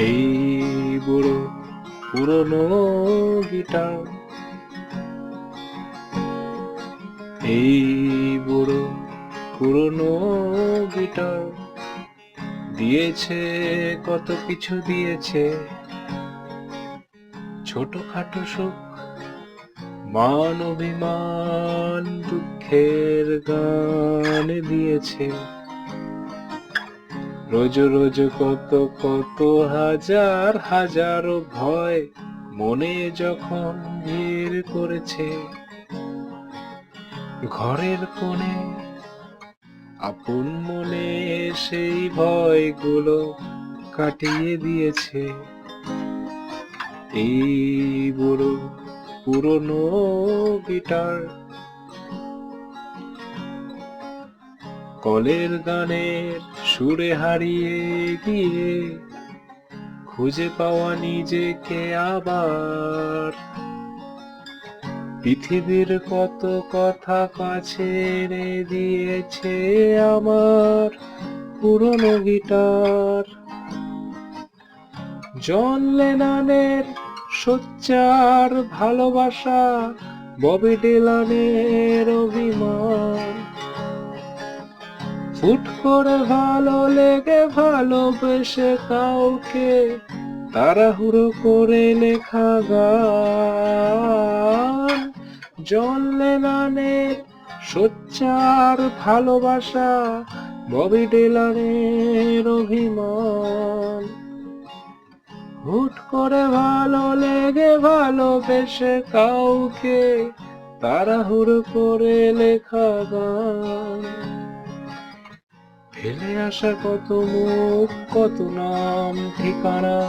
এই বুড়ো পুরনো গিটার, এই বুড়ো পুরনো গিটার দিয়েছে কত কিছু দিয়েছে, ছোটখাটো সুখ, মান অভিমান, দুঃখের গান দিয়েছে, রোজ রোজ কত কত হাজার হাজারো ভয় মনে যখন ভিড় করেছে, ঘরের কোণে আপন মনে সেই ভয়গুলো কাটিয়ে দিয়েছে। এই বুড়ো পুরনো গিটার কলের গানের সুরে হারিয়ে গিয়ে খুঁজে পাওয়া নিজেকে আবার, পৃথিবীর কত কথা কাছে এনে দিয়েছে আমার পুরনো গিটার। জন লেননের সোচ্চার ভালোবাসা, ববি ডিলানের অভিমান, ফুট করে ভালো লেগে ভালোবেসে কাউকে তাড়াহুড়ো করে লেখা গান। জন লেননের সোচ্চার ভালোবাসা, ববি ডিলানের অভিমান, হুট করে ভালো লেগে ভালোবেসে কাউকে তাড়াহুড়ো করে লেখা গান। ফেলে আসা কত মুখ, কত নাম ঠিকানা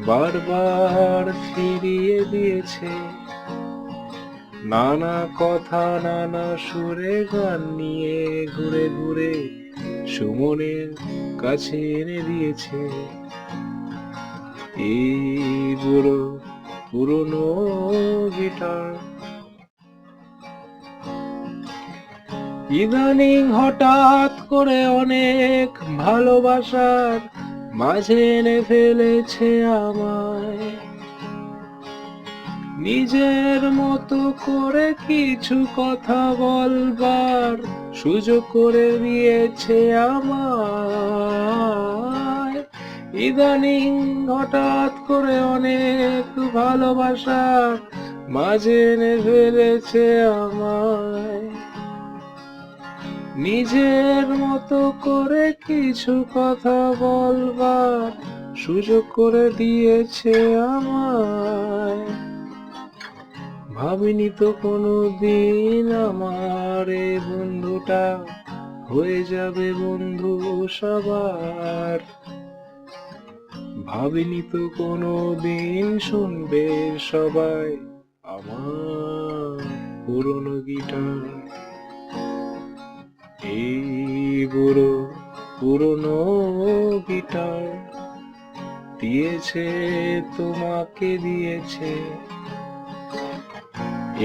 বারবার ফিরিয়ে দিয়েছে, নানা কথা নানা সুরে গান নিয়ে ঘুরে ঘুরে সুমনের কাছে এনে দিয়েছে। এই বুড়ো পুরনো গিটার ইদানিং হঠাৎ করে অনেক ভালোবাসার মাঝে এনে ফেলেছে আমায়, নিজের মতো করে কিছু কথা বলবার সুযোগ করে দিয়েছে আমায়। ইদানিং হঠাৎ করে অনেক ভালোবাসার মাঝে এনে ফেলেছে আমায়, নিজের মতো করে কিছু কথা বলবার সুযোগ করে দিয়েছে আমায়। ভাবিনি তো কোনোদিন আমার এই বন্ধুটা হয়ে যাবে বন্ধু সবার, ভাবিনি তো কোনোদিন শুনবে সবাই আমার পুরনো গিটার। এই বুড়ো পুরনো গিটার দিয়েছে তোমাকে দিয়েছে,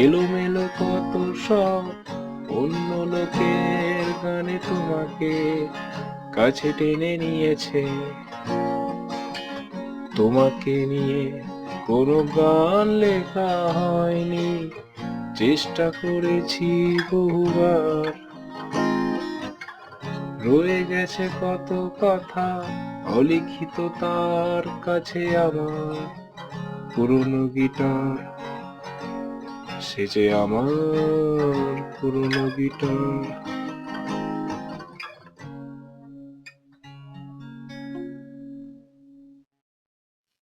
এলোমেলো কত সব অন্য লোকের গানে তোমাকে কাছে টেনে নিয়েছে, তোমাকে নিয়ে কোনো গান লেখা হয়নি, চেষ্টা করেছি বহুবার, রয়ে গেছে কত কথা অলিখিত তার কাছে আমার পুরনো গিটার, সে যে আমার পুরনো গিটার।